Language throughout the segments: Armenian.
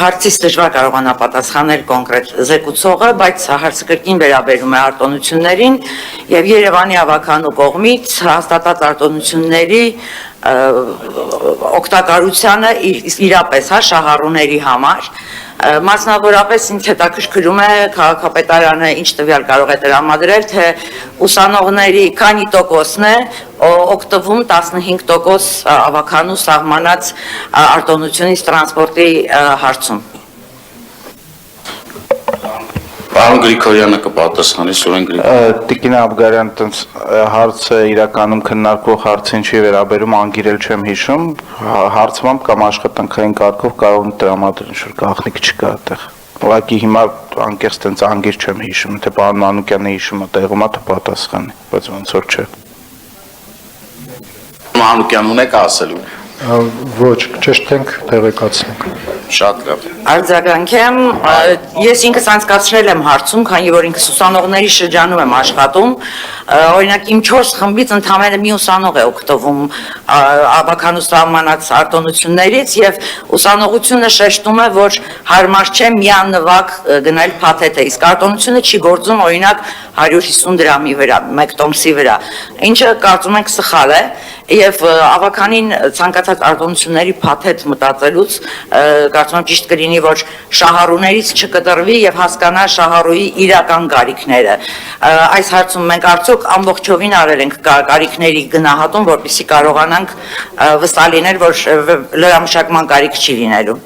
Հարցից դժվար կարողանա պատասխանել կոնկրետ զեկուցողը, բայց հարցը կրկին վերաբերում է արտոնություններին եւ Երևանի ավականու կողմից հաստատած արտոնությունների օգտակարությանը իրապես շահառուների համար Մասնավորապես ինձ հետաքրքրում է քաղաքապետարանը ինչ տվյալ կարող է տրամադրել, թե ուսանողների քանի տոկոսն է օգտվում 15% ավականու սահմանած արտոնությունից տրանսպորտի հարցում։ Պարոն Գրիգորյանը կպատասխանի, Սուրեն Գրիգորյան։ Տիկին Աբգարյան, հարցը իրականում քննարկվող հարցին չի վերաբերում, անգիրել չեմ հիշում, հարցմամբ կամ աշխատանքային կարգով կարող են տրամադրել, ինչ-որ գաղտնիք չկա այդտեղ։ Ուղղակի հիմա անկեղծ տենց անգիր չեմ հիշում, թե պարոն Մանուկյանը հիշում է տեղում է, թե պատասխանի, բայց ոնց որ չէ։ Մանուկյան ունեք ասելու։ Ոչ, ճշտենք, տեղեկացնենք։ Շատ լավ։ Արձագանքեմ, ես ինքս անցկացրել եմ հարցում, քանի որ ինքս ուսանողների շրջանում եմ աշխատում, օրինակ իմ 4 խմբից ընդամենը մի ուսանող է օգտվում ավականու սահմանած արտոնություններից եւ ուսանողությունը շեշտում է, որ հարմար չէ միանվագ գնել փաթեթը, իսկ արտոնությունը չի գործում օրինակ 150 դրամի վրա, 1 տոմսի վրա, ինչը կարծում ենք սխալ է եւ ավականին ցանկացած արտոնությունների փաթեթ մտածելուց կարծում եմ ճիշտ կլինի, որ շահառուներից չկտրվի եւ հասկանա շահառուի իրական կարիքները։ Այս հարցում մենք արդյոք ամբողջովին արել ենք կարիքների գնահատում, որպեսզի կարողանանք վստահ լինել, որ լրամշակման կարիք չի լինելու։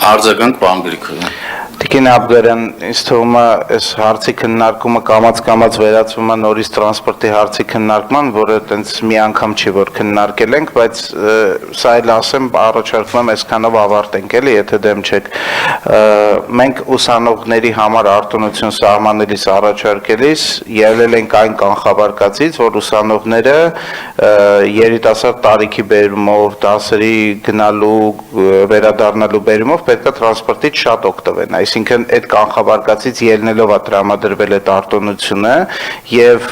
Արձագանք, պարոն Գրիգորյան։ Տիկին Աբգարյան, ինձ թվում է այս հարցի քննարկումը կամաց վերածվում է նորից տրանսպորտի հարցի քննարկման, որը տենց մի անգամ չի որ քննարկել ենք, բայց սա էլ ասեմ, առաջարկում եմ այսքանով ավարտենք, էլի, եթե դեմ չեք։ Մենք ուսանողների համար արտոնություն սահմանելիս առաջարկելիս ելել ենք այն կանխավարկածից, որ ուսանողները երիտասարդ տարիքի բերումով, դասերի գնալու, վերադառնալու բերումով պետք է տրանսպորտից շատ օգտվեն, այսինքն այդ կանխավարկածից ելնելով է տրամադրվել այդ արտոնությունը եւ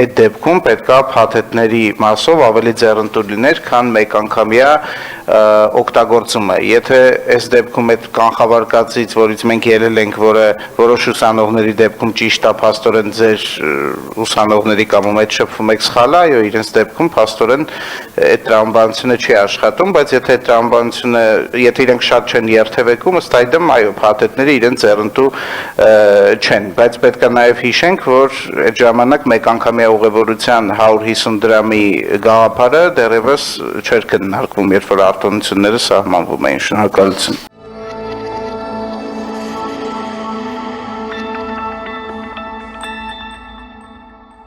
այդ դեպքում պետքա փաթեթների մասով ավելի ձեռնտու լիներ, քան մեկ անգամյա օգտագործումը։ Եթե այս դեպքում այդ կանխավարկածից, որից մենք ելել ենք, որը որոշ ուսանողների դեպքում ճիշտ է, փաստորեն ձեր ուսանողների կամ ում այդ շփվում եք սխալ է, այո, իրենց դեպքում փաստորեն այդ տրամաբանությունը չի աշխատում, բայց եթե տրամաբանությունը, եթե իրենք շատ չեն երթևեկում, ըստ այդմ, այո, փաթեթները իրենց ձեռնտու չեն, բայց պետք է նաև հիշենք, որ այդ ժամանակ մեկ անգամյա ուղևորության 150 դրամի գաղափարը դեռևս չէր քննարկվում, երբ որ արտոնությունները սահմանվում էին։ Շնորհակալություն։